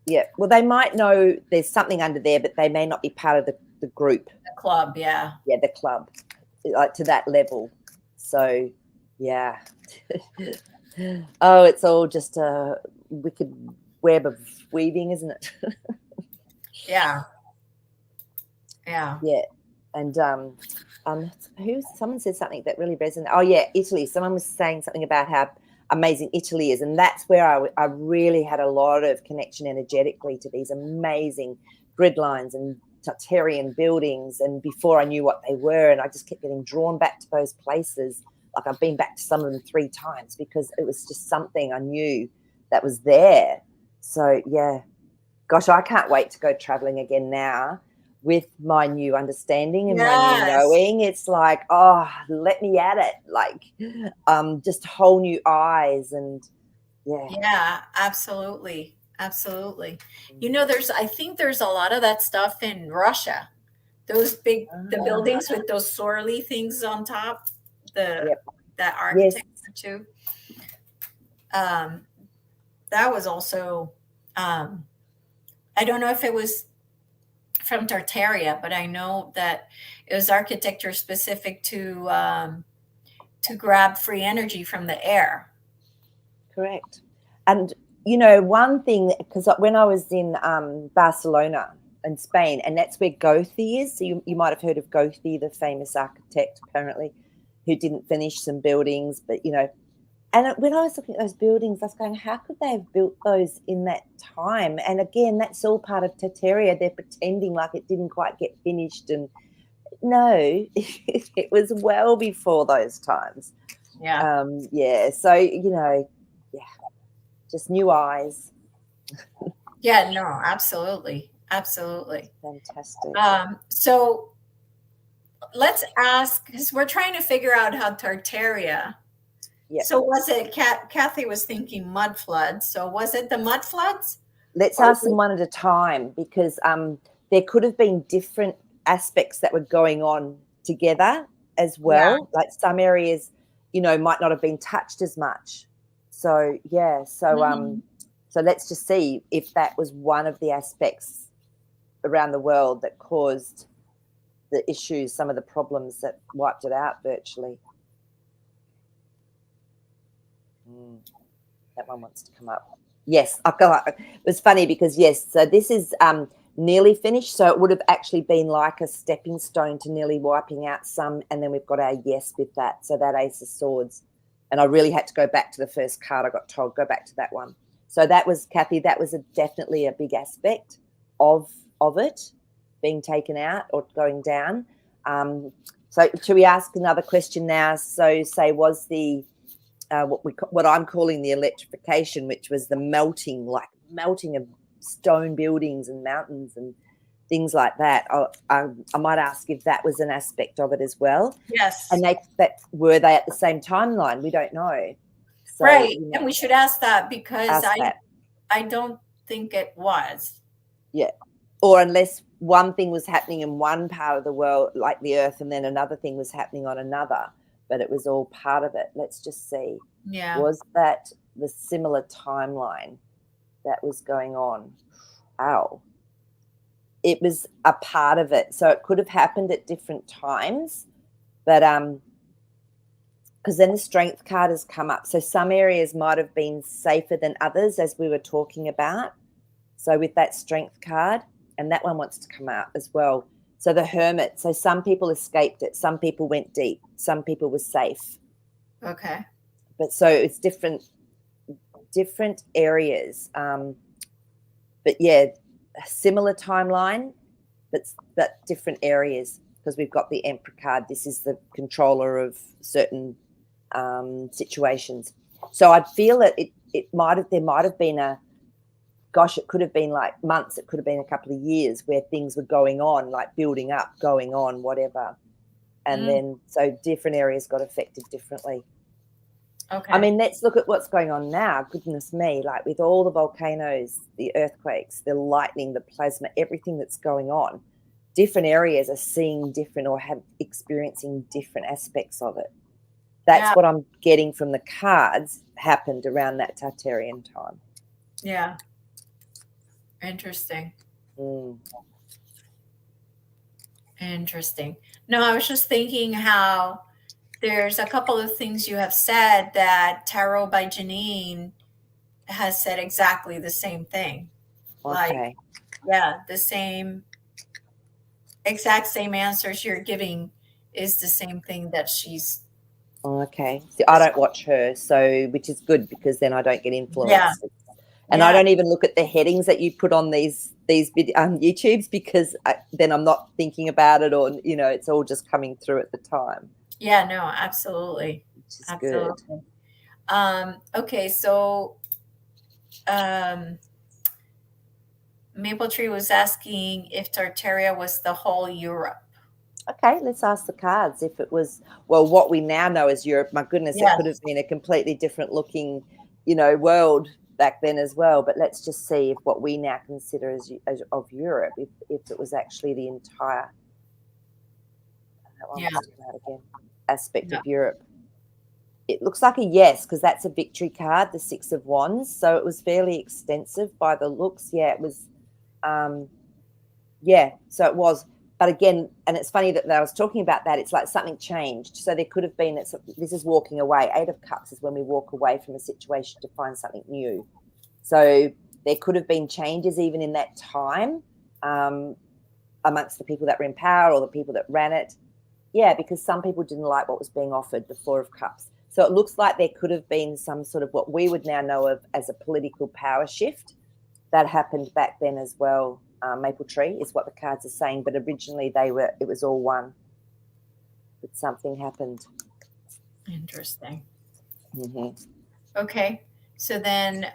Yeah. Well, they might know there's something under there, but they may not be part of the group. The club, yeah. Yeah, the club, like to that level. So, yeah. Oh, it's all just a wicked web of weaving, isn't it? Yeah. Yeah. Yeah. And someone said something that really resonated. Oh yeah, Italy. Someone was saying something about how amazing Italy is, and that's where I really had a lot of connection energetically to these amazing grid lines and Tartarian buildings. And before I knew what they were, and I just kept getting drawn back to those places. Like I've been back to some of them 3 times because it was just something I knew that was there. So yeah, gosh, I can't wait to go traveling again now with my new understanding and my new Yes. knowing. It's like, oh, let me at it. Like just whole new eyes. And yeah. Yeah, absolutely. Absolutely. You know, I think there's a lot of that stuff in Russia. Those the buildings with those swirly things on top, Yep. that Yes. architecture too. That was also, I don't know if it was from Tartaria, but I know that it was architecture specific to grab free energy from the air. Correct. And you know, one thing, because when I was in Barcelona in Spain, and that's where Goethe is. So you might have heard of Goethe, the famous architect, apparently, who didn't finish some buildings, but you know. And when I was looking at those buildings, I was going, how could they have built those in that time? And again, that's all part of Tartaria. They're pretending like it didn't quite get finished. And no, it was well before those times. Yeah. Yeah. So, you know, yeah, just new eyes. Yeah, no, absolutely. Absolutely. Fantastic. So let's ask, because we're trying to figure out how Tartaria. Yeah. So was it, Kathy was thinking mud floods. So was it the mud floods? Let's ask them one at a time, because there could have been different aspects that were going on together as well. Yeah. Like some areas, you know, might not have been touched as much. So yeah, Mhm. so let's just see if that was one of the aspects around the world that caused the issues, some of the problems that wiped it out virtually. That one wants to come up. Yes, I've got. It was funny because yes, so this is nearly finished. So it would have actually been like a stepping stone to nearly wiping out some, and then we've got our yes with that. So that Ace of Swords, and I really had to go back to the first card. I got told go back to that one. So that was Kathy. That was definitely a big aspect of it being taken out or going down. So should we ask another question now? So say was the what I'm calling the electrification, which was the melting of stone buildings and mountains and things like that. I might ask if that was an aspect of it as well. Yes. And were they at the same timeline? We don't know. So, Right. you know, And we should ask that because that. I don't think it was. Yeah. Or unless one thing was happening in one part of the world, like the Earth, and then another thing was happening on another, but it was all part of it. Let's just see. Yeah. Was that the similar timeline that was going on? Ow. It was a part of it. So it could have happened at different times, but because then the strength card has come up. So some areas might have been safer than others, as we were talking about. So with that strength card, and that one wants to come out as well. So the Hermit. So some people escaped it. Some people went deep. Some people were safe. Okay. But so it's different areas. But yeah, a similar timeline, but different areas, because we've got the Emperor card. This is the controller of certain situations. So I'd feel that there might have been it could have been like months, it could have been a couple of years where things were going on, like building up, going on, whatever. And then so different areas got affected differently. Okay. I mean, let's look at what's going on now. Goodness me, like with all the volcanoes, the earthquakes, the lightning, the plasma, everything that's going on, different areas are seeing different or experiencing different aspects of it. That's what I'm getting from the cards happened around that Tartarian time. Yeah. Interesting. Mm. Interesting. No, I was just thinking how there's a couple of things you have said that Tarot by Janine has said exactly the same thing. Like, Okay. yeah, the same, exact same answers you're giving is the same thing that she's. Okay. See, I don't watch her, so which is good because then I don't get Yeah. influenced. And I Yeah. don't even look at the headings that you put on these YouTubes because then I'm not thinking about it, or it's all just coming through at the time, Yeah. No, absolutely. which is good. Absolutely. Okay. So, um, Maple Tree was asking if Tartaria was the whole Europe. Okay, let's ask the cards. If it was, well, what we now know as Europe, my goodness, it could have Yes. been a completely different looking, world back then as well. But let's just see if what we now consider as of Europe, if it was actually the entire, that one Yeah. must come out again, aspect Yeah. of Europe. It looks like a yes, because that's a victory card, the Six of Wands. So it was fairly extensive by the looks. Yeah, it was. Yeah, so it was. But again, and it's funny that I was talking about that. It's like something changed. So there could have been. This is walking away. Eight of Cups is when we walk away from a situation to find something new. So there could have been changes even in that time amongst the people that were in power or the people that ran it. Yeah, because some people didn't like what was being offered, the Four of Cups. So it looks like there could have been some sort of what we would now know of as a political power shift that happened back then as well. Maple Tree is what the cards are saying, but originally it was all one. But something happened. Interesting. Mm-hmm. Okay. So then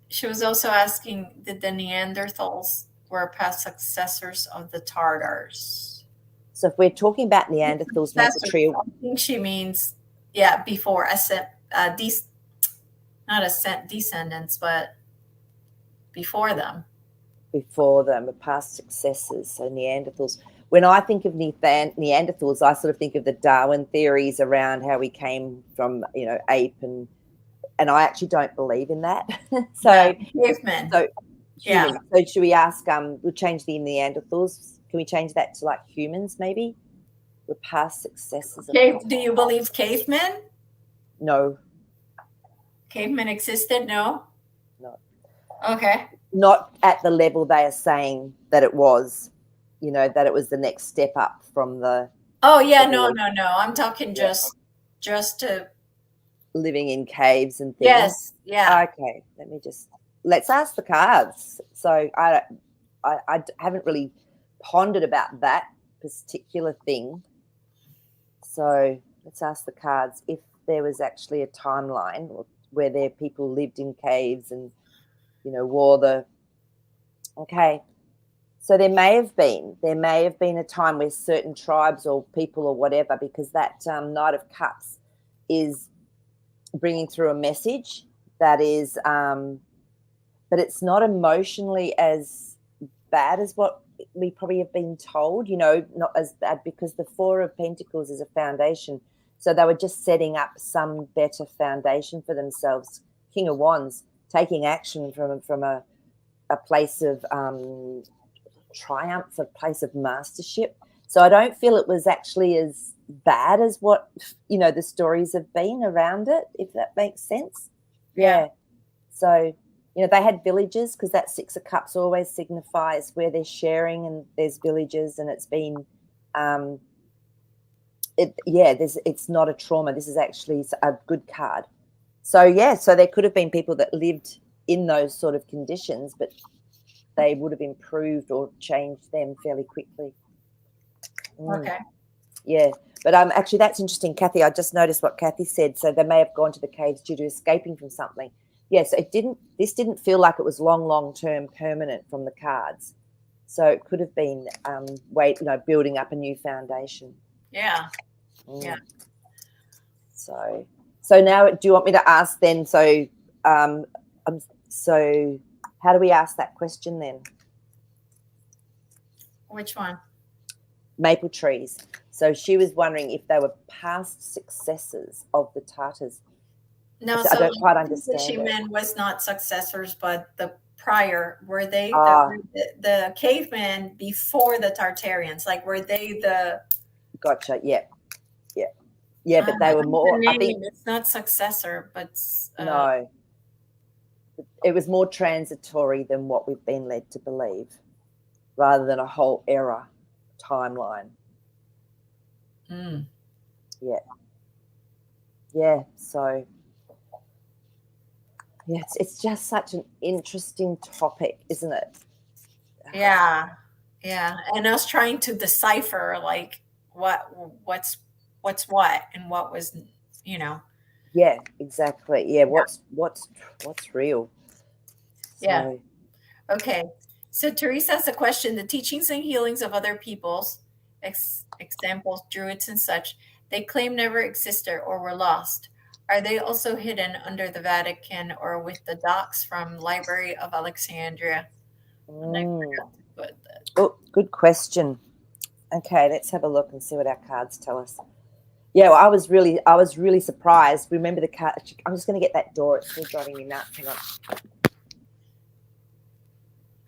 she was also asking, did the Neanderthals were past successors of the Tartars? So if we're talking about Neanderthals, Maple Successors, Tree, I think she means, yeah, before ascent, not ascent descendants, but before them. before them are past successors, so Neanderthals. When I think of Neanderthals, I sort of think of the Darwin theories around how we came from, ape, and I actually don't believe in that. Yeah, so, cavemen. so Yeah. human. So should we ask? We'll change the Neanderthals. Can we change that to like humans? Maybe we're past successors of. Do you believe cavemen? No, Cavemen existed? No. no, Okay. not at the level they are saying that it was. That it was the next step up from the. Oh yeah, no, no, no. I'm talking Yeah, just to. living in caves and things. Yes. Yeah. Okay, let's ask the cards. So I haven't really pondered about that particular thing. So let's ask the cards if there was actually a timeline where there people lived in caves and wore the. Okay, so there may have been a time where certain tribes or people or whatever, because that Knight of Cups is bringing through a message that is, but it's not emotionally as bad as what we probably have been told, not as bad, because the Four of Pentacles is a foundation. So they were just setting up some better foundation for themselves. King of Wands, taking action from a place of triumph, a place of mastership. So I don't feel it was actually as bad as what the stories have been around it, if that makes sense. Yeah. So they had villages, because that Six of Cups always signifies where they're sharing, and there's villages, and it's been it's not a trauma. This is actually a good card. So so there could have been people that lived in those sort of conditions, but they would have improved or changed them fairly quickly. Okay. Yeah, but actually that's interesting, Kathy. I just noticed what Kathy said. So they may have gone to the caves due to escaping from something. Yes, this didn't feel like it was long term permanent from the cards. So it could have been building up a new foundation. Yeah. Yeah. So now, do you want me to ask then? So so how do we ask that question then? Which one? Maple trees. So she was wondering if they were past successors of the Tartars. No, I so don't quite I think what she understand it. meant was not successors, but the prior. Ah, Were the cavemen before the Tartarians? Like, were they the? gotcha. Yeah, yeah, yeah. I But they were like the more. I think name. It's not successor, but no, it was more transitory than what we've been led to believe, rather than a whole era timeline. mm, Yeah, yeah. So yeah, it's just such an interesting topic, isn't it? yeah, yeah. And I was trying to decipher like what what's what and what was, you know. Yeah, exactly. Yeah, Yeah, what's real? yeah. So Okay. So Teresa has a question. The teachings and healings of other peoples, examples, druids and such, they claim never existed or were lost. Are they also hidden under the Vatican or with the docs from Library of Alexandria? And I mm. forgot to put that. Oh, good question. Okay, let's have a look and see what our cards tell us. Yeah, well, I was really surprised. Remember the card? I'm just going to get that door. It's still driving me nuts. Hang on.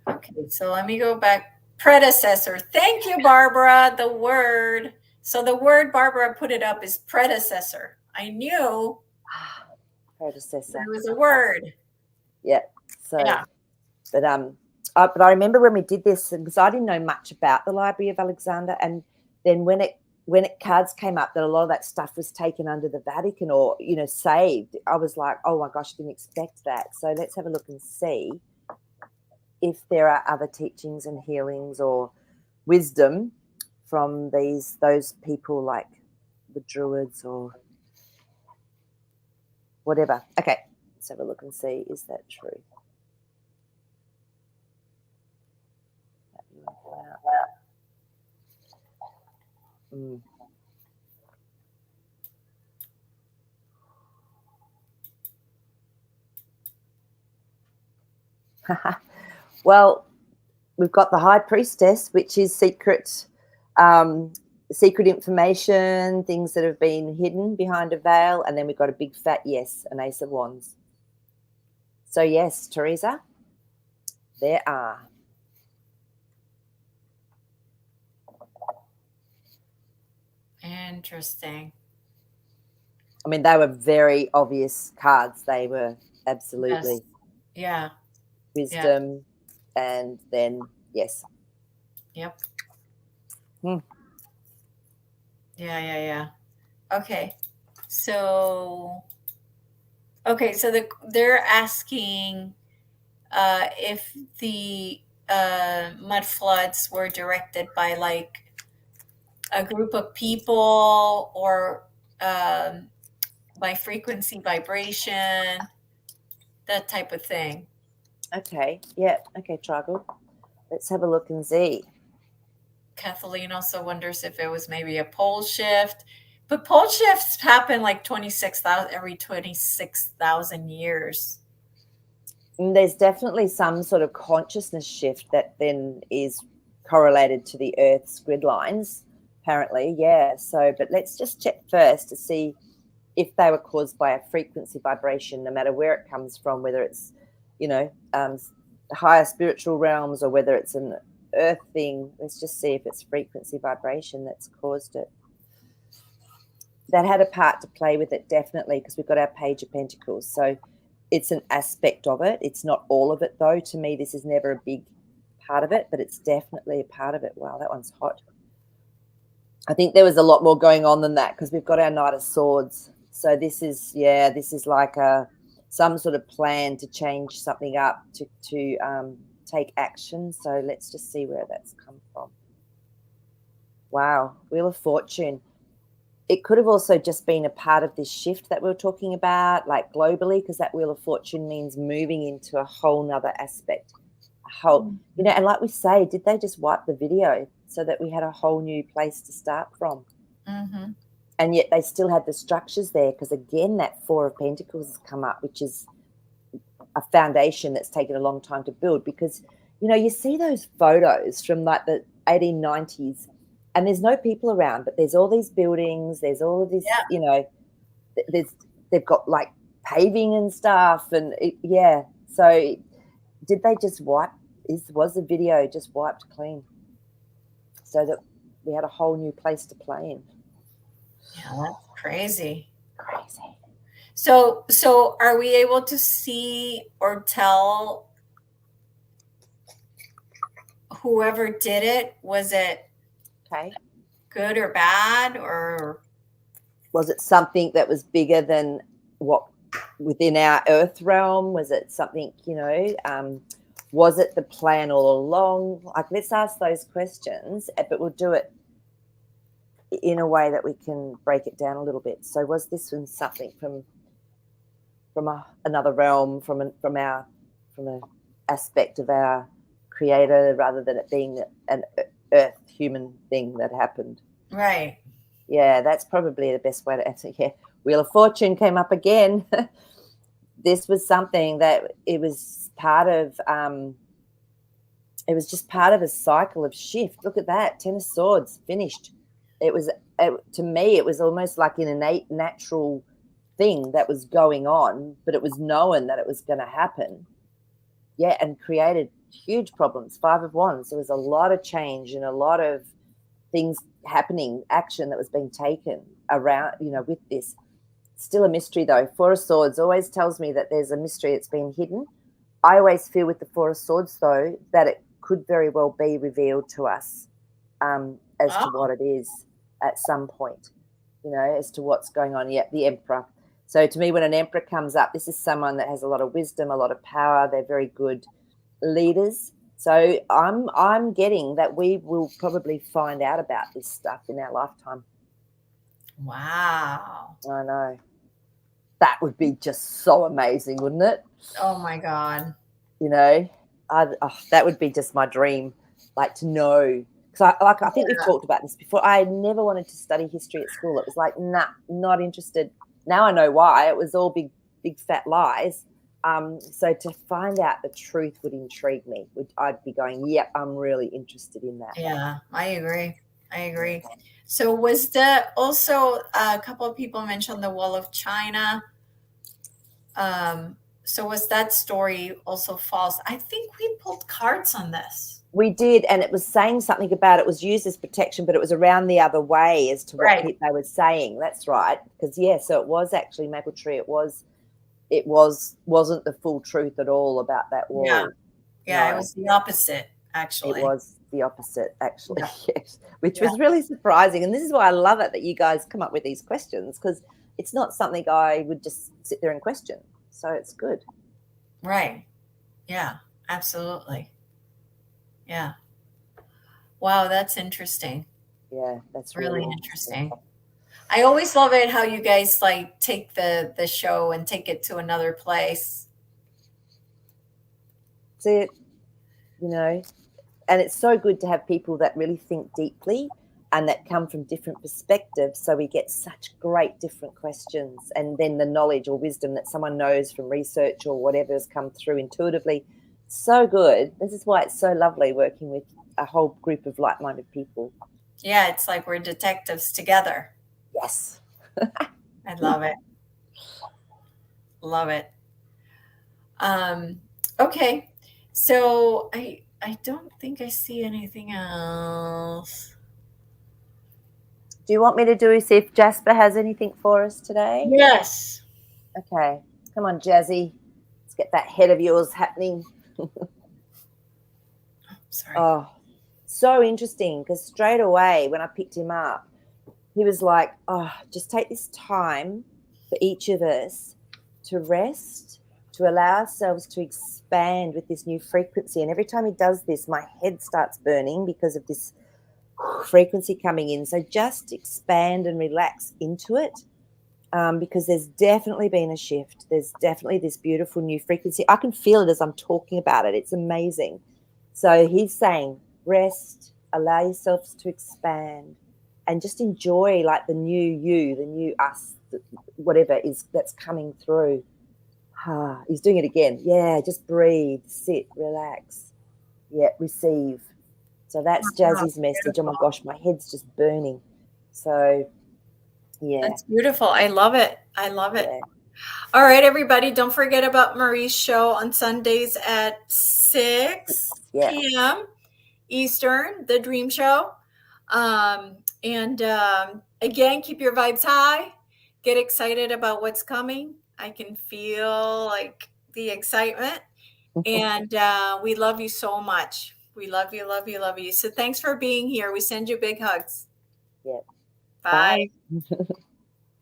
Okay, so let me go back. Predecessor. Thank you, Barbara. The word. So the word Barbara put it up is predecessor. I knew Predecessor. there was a word. Yeah. So, Yeah. but I remember when we did this because I didn't know much about the Library of Alexander, and then when it cards came up that a lot of that stuff was taken under the Vatican or saved, I was like, oh my gosh, I didn't expect that. So let's have a look and see if there are other teachings and healings or wisdom from those people like the Druids or whatever. Okay, let's have a look and see, is that true? Mm. Well, we've got the High Priestess, which is secret information, things that have been hidden behind a veil, and then we've got a big fat yes, an Ace of Wands. So yes, Teresa, there are. Interesting. I mean, they were very obvious cards. They were Yes. absolutely Yeah. Yeah. wisdom, and then yes. Yep. Hmm. Yeah. Yeah. Yeah. Okay. So so they're asking if the mud floods were directed by like a group of people or by frequency vibration, that type of thing. Okay. Yeah. Okay, Tribal. Let's have a look and see. Kathleen also wonders if it was maybe a pole shift, but pole shifts happen like 26,000 every 26,000 years. And there's definitely some sort of consciousness shift that then is correlated to the Earth's grid lines, apparently. Yeah. So, but let's just check first to see if they were caused by a frequency vibration, no matter where it comes from, whether it's, you know, higher spiritual realms or whether it's an Earth thing. Let's just see if it's frequency vibration that's caused it. That had a part to play with it, definitely, because we've got our Page of Pentacles. So it's an aspect of it. It's not all of it, though. To me, this is never a big part of it, but it's definitely a part of it. Wow, that one's hot. I think there was a lot more going on than that because we've got our Knight of Swords. So this is like some sort of plan to change something up, to take action. So let's just see where that's come from. Wow, Wheel of Fortune. It could have also just been a part of this shift that we were talking about, like globally, because that Wheel of Fortune means moving into a whole nother aspect. And like we say, did they just wipe the video so that we had a whole new place to start from? Mm-hmm. And yet they still had the structures there, because again, that Four of Pentacles has come up, which is a foundation that's taken a long time to build. Because, you see those photos from like the 1890s, and there's no people around, but there's all these buildings, there's all of this, Yeah. they've got like paving and stuff. And so did they just was the video just wiped clean so that we had a whole new place to play in? Yeah, that's crazy. Crazy. So are we able to see or tell whoever did it? Was it good or bad, or was it something that was bigger than what within our Earth realm? Was it something, was it the plan all along? Like, let's ask those questions, but we'll do it in a way that we can break it down a little bit. So was this one something from another realm, from an aspect of our creator, rather than it being an Earth human thing that happened? Right. Yeah, that's probably the best way to answer. Yeah, Wheel of Fortune came up again. This was something that it was part of. It was just part of a cycle of shift. Look at that, Ten of Swords finished. It was to me, it was almost like an innate, natural thing that was going on, but it was known that it was going to happen. Yeah, and created huge problems. Five of Wands. There was a lot of change and a lot of things happening, action that was being taken around, with this. Still a mystery though. Four of Swords always tells me that there's a mystery that's been hidden. I always feel with the Four of Swords though that it could very well be revealed to us as to what it is at some point, as to what's going on. Yeah, the Emperor. So to me, when an Emperor comes up, this is someone that has a lot of wisdom, a lot of power. They're very good leaders. So I'm getting that we will probably find out about this stuff in our lifetime. Wow. I know. That would be just so amazing, wouldn't it? Oh my God. That would be just my dream, like to know. Because I think we've talked about this before. I never wanted to study history at school. It was like, nah, not interested. Now I know why. It was all big fat lies. So to find out the truth would intrigue me. I'd be going, yep, I'm really interested in that. Yeah, I agree. So was there also a couple of people mentioned the Wall of China? So was that story also false? I think we pulled cards on this. We did, and it was saying something about it was used as protection, but it was around the other way as to what they were saying. That's right. Because so it was actually Maple Tree. It wasn't the full truth at all about that wall. Yeah, no. It was the opposite, actually. It was the opposite, actually, yes, which was really surprising. And this is why I love it that you guys come up with these questions, because it's not something I would just sit there and question. So it's good. Right. Yeah, absolutely. Yeah. Wow, that's interesting. Yeah, that's really interesting. I always love it how you guys like take the show and take it to another place. That's it, and it's so good to have people that really think deeply and that come from different perspectives. So we get such great different questions, and then the knowledge or wisdom that someone knows from research or whatever has come through intuitively. So good. This is why it's so lovely working with a whole group of like-minded people. Yeah, it's like we're detectives together. Yes. I love it. Love it. Okay. So I don't think I see anything else. Do you want me to see if Jasper has anything for us today? Yes. Okay. Come on, Jazzy. Let's get that head of yours happening. Sorry. Oh, so interesting, because straight away when I picked him up, he was like, just take this time for each of us to rest, to allow ourselves to expand with this new frequency. And every time he does this, my head starts burning because of this frequency coming in. So just expand and relax into it, because there's definitely been a shift. There's definitely this beautiful new frequency. I can feel it as I'm talking about it. It's amazing. So he's saying, rest, allow yourselves to expand, and just enjoy like the new you, the new us, whatever is that's coming through. He's doing it again. Yeah, just breathe, sit, relax. Yeah, receive. So that's Jazzy's message. Oh my gosh, my head's just burning. So yeah. That's beautiful. I love it. I love it. All right, everybody, don't forget about Maree's show on Sundays at 6 Yeah. p.m. Eastern, The Dream Show. And again, keep your vibes high. Get excited about what's coming. I can feel like the excitement. And we love you so much. We love you, love you, love you. So thanks for being here. We send you big hugs. Yeah. Bye. Bye.